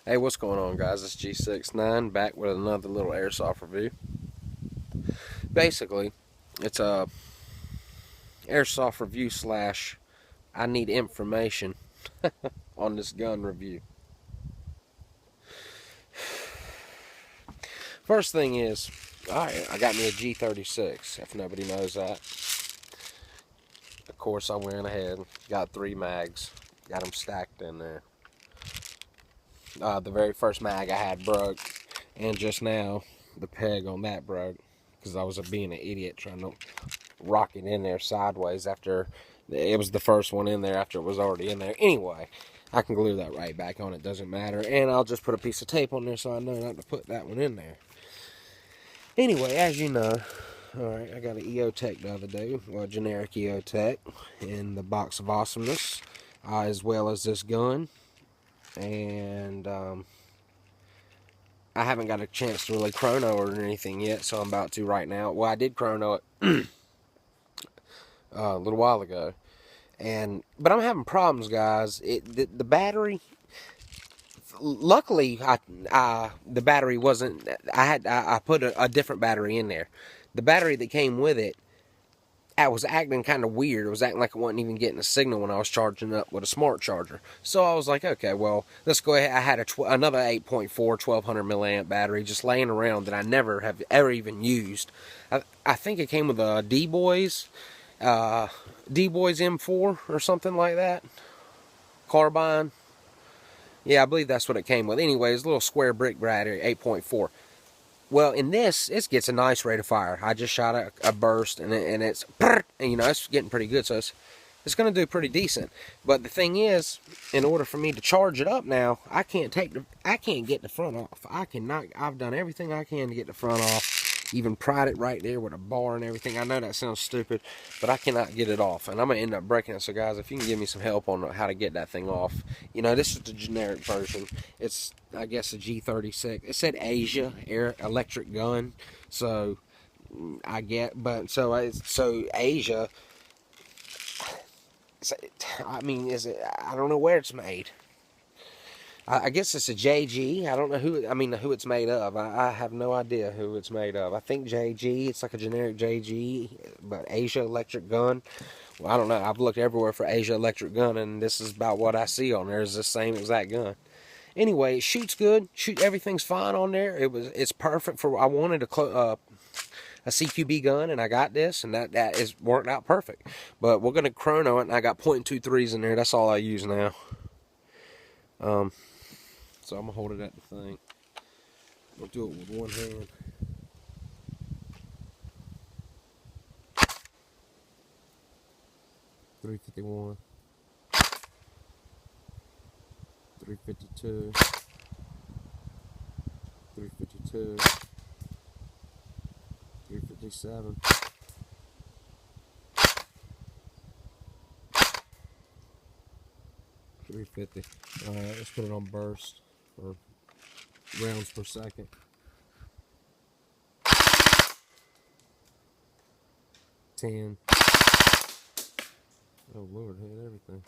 Hey, what's going on, guys? It's G36 back with another little airsoft review. Basically, it's a airsoft review slash I need information on this gun review. First thing is, alright, I got me a G36, if nobody knows that. Of course, I went ahead, got 3 mags, got them stacked in there. The very first mag I had broke, and just now the peg on that broke because I was being an idiot trying to rock it in there sideways after it was the first one in there after it was already in there. Anyway, I can glue that right back on, it doesn't matter, and I'll just put a piece of tape on there so I know not to put that one in there. Anyway, as you know, alright, I got an EOTech the other day, well, a generic EOTech in the box of awesomeness, as well as this gun. And I haven't got a chance to really chrono or anything yet, so I'm about to right now. Well, I did chrono it a little while ago, but I'm having problems, guys. The battery. Luckily, the battery wasn't. I put a different battery in there. The battery that came with it, I was acting kind of weird. It was acting like it wasn't even getting a signal when I was charging up with a smart charger. So I was like, okay, well, let's go ahead. I had another 8.4 1200 milliamp battery just laying around that I never have ever even used. I think it came with a D-Boys M4 or something like that. Carbine. Yeah, I believe that's what it came with. Anyways, a little square brick battery, 8.4. Well, in this, it gets a nice rate of fire. I just shot a burst, and it's, you know, it's getting pretty good, so it's going to do pretty decent. But the thing is, in order for me to charge it up now, I can't get the front off. I've done everything I can to get the front off. Even pried it right there with a bar and everything. I know that sounds stupid, but I cannot get it off, and I'm going to end up breaking it. So, guys, if you can give me some help on how to get that thing off. You know, this is the generic version. It's, I guess, a G36. It said Asia electric gun, so I get, but so Asia. I mean, is it? I don't know where it's made. I guess it's a JG. I don't know who it's made of. I have no idea who it's made of. I think JG. It's like a generic JG, but Asia electric gun. Well, I don't know. I've looked everywhere for Asia electric gun, and this is about what I see on there. Is the same exact gun. Anyway, it shoots good. Everything's fine on there. It's perfect for. I wanted a CQB gun, and I got this, and that is worked out perfect. But we're gonna chrono it, and I got .23s in there. That's all I use now. So I'm gonna hold it at the thing. I'll do it with one hand. .351, 352, 352, 357. 350. Alright, let's put it on burst, or rounds per second. 10. Oh Lord, hit everything.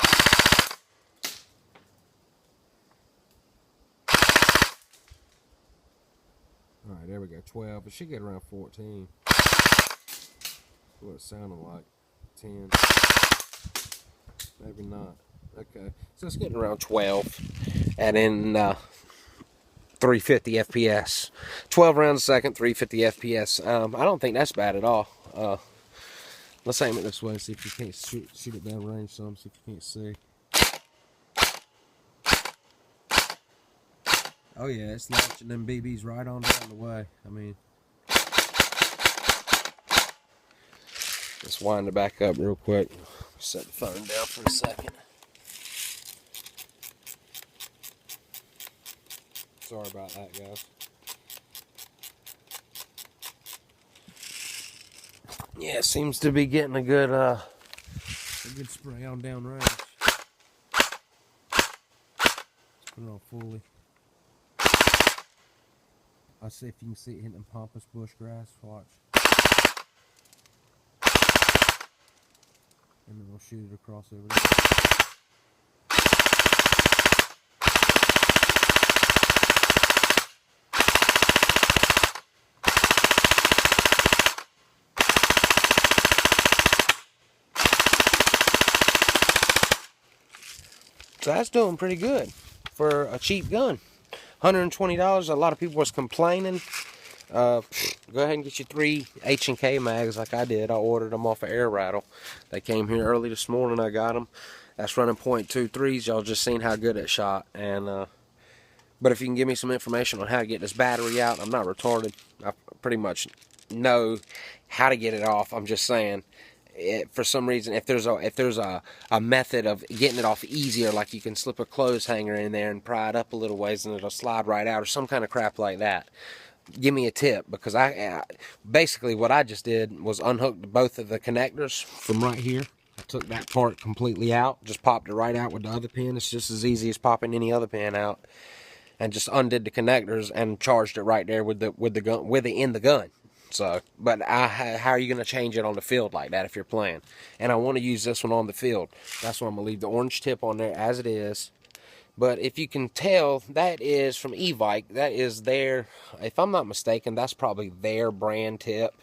Alright, there we go. 12. It should get around 14. What it sounded like. 10. Maybe not. Okay, so it's getting around 12, and in 350 FPS. 12 rounds a second, 350 FPS. I don't think that's bad at all. Let's aim it this way, see if you can't shoot it down range some, see if you can't see. Oh yeah, it's launching them BBs right on down the way. I mean, let's wind it back up real quick. Set the phone down for a second. Sorry about that, guys. Yeah, it seems to be getting a good spray on down range. Let's put it on fully. I'll see if you can see it hitting the pampas bush grass. Watch. And then we'll shoot it across over there. So that's doing pretty good for a cheap gun. $120. A lot of people was complaining. Go ahead and get your 3 H&K mags like I did. I ordered them off of Air Rattle. They came here early this morning. I got them. That's running .23s. Y'all just seen how good it shot. And but if you can give me some information on how to get this battery out, I'm not retarded. I pretty much know how to get it off. I'm just saying, for some reason, if there's a method of getting it off easier, like you can slip a clothes hanger in there and pry it up a little ways and it'll slide right out, or some kind of crap like that, give me a tip. Because I basically what I just did was unhooked both of the connectors from right here. I took that part completely out, just popped it right out with the other pin. It's just as easy as popping any other pin out, and just undid the connectors and charged it right there with the gun, in the gun. So, but how are you going to change it on the field like that if you're playing? And I want to use this one on the field. That's why I'm going to leave the orange tip on there as it is. But if you can tell, that is from Evike. That is their, if I'm not mistaken, that's probably their brand tip.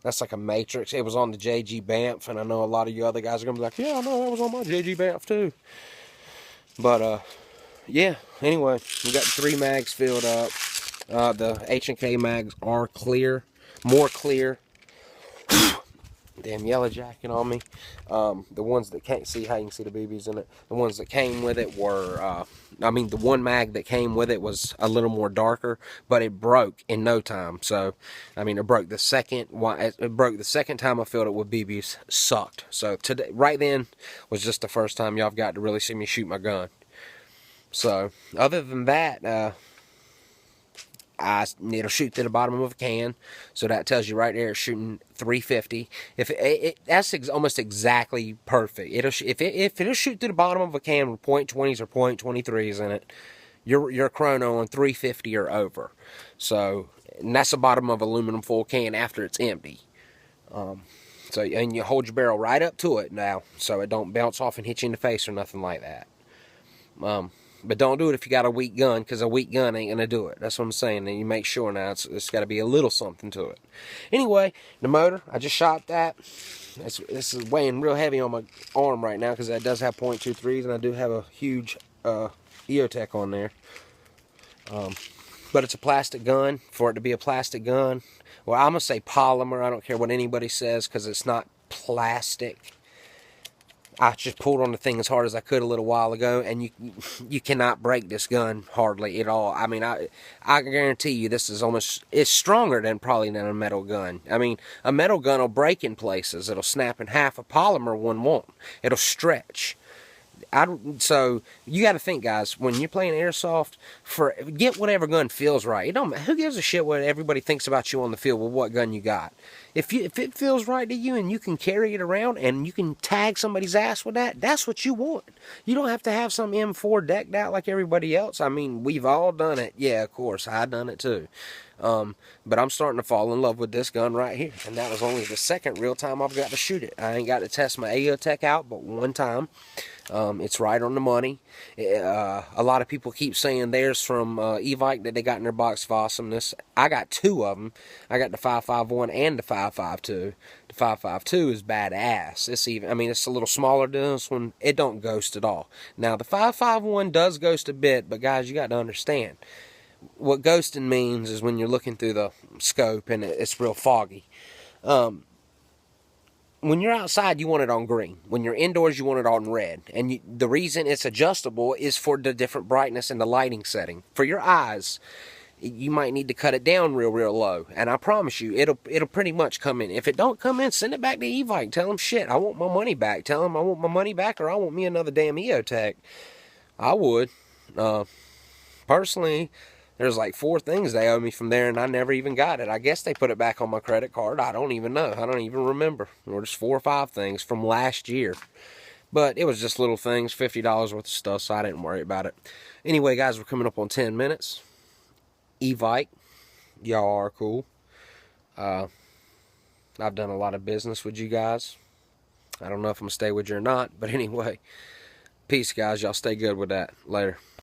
That's like a matrix. It was on the JG Banff, and I know a lot of you other guys are going to be like, yeah, I know that was on my JG Banff too. But, yeah, anyway, we got 3 mags filled up. The H&K mags are clear. More clear. Damn yellow jacket on me. The ones that can't see how you can see the BBs in it. The ones that came with it were, I mean, the one mag that came with it was a little more darker, but it broke in no time. So, I mean, it broke the second time I filled it with BBs. Sucked. So today, right then, was just the first time y'all got to really see me shoot my gun. So, other than that, it'll shoot to the bottom of a can, so that tells you right there it's shooting 350. That's almost exactly perfect. If it'll shoot to the bottom of a can with .20s or .23s in it, your chrono on 350 or over. So, and that's the bottom of aluminum foil can after it's empty. So, and you hold your barrel right up to it now, so it don't bounce off and hit you in the face or nothing like that. But don't do it if you got a weak gun, because a weak gun ain't going to do it. That's what I'm saying. And you make sure now it's got to be a little something to it. Anyway, the motor, I just shot that. This is weighing real heavy on my arm right now, because that does have .23s, and I do have a huge EOTech on there. But it's a plastic gun. For it to be a plastic gun, well, I'm going to say polymer. I don't care what anybody says, because it's not plastic. I just pulled on the thing as hard as I could a little while ago, and you cannot break this gun hardly at all. I mean, I guarantee you this is it's stronger than a metal gun. I mean, a metal gun will break in places. It'll snap in half. A polymer one won't. It'll stretch. So you got to think, guys, when you're playing airsoft, get whatever gun feels right. Who gives a shit what everybody thinks about you on the field with what gun you got? If it feels right to you and you can carry it around and you can tag somebody's ass with that, that's what you want. You don't have to have some M4 decked out like everybody else. I mean, we've all done it. Yeah, of course, I done it too. But I'm starting to fall in love with this gun right here. And that was only the second real time I've got to shoot it. I ain't got to test my AOTech out but one time. It's right on the money. A lot of people keep saying theirs from Evike that they got in their box of awesomeness. I got 2 of them. I got the 5.51 and the 5.52. The 5.52 is badass. It's a little smaller than this one. It don't ghost at all. Now, the 5.51 does ghost a bit, but guys, you got to understand. What ghosting means is when you're looking through the scope and it's real foggy. When you're outside, you want it on green. When you're indoors, you want it on red. And the reason it's adjustable is for the different brightness and the lighting setting. For your eyes, you might need to cut it down real low. And I promise you, it'll pretty much come in. If it don't come in, send it back to Evike. Tell them, shit, I want my money back. Tell them I want my money back, or I want me another damn EOTech. I would. Personally, there's like 4 things they owe me from there, and I never even got it. I guess they put it back on my credit card. I don't even know. I don't even remember. Or just 4 or 5 things from last year. But it was just little things, $50 worth of stuff, so I didn't worry about it. Anyway, guys, we're coming up on 10 minutes. Evike, y'all are cool. I've done a lot of business with you guys. I don't know if I'm going to stay with you or not, but anyway. Peace, guys. Y'all stay good with that. Later.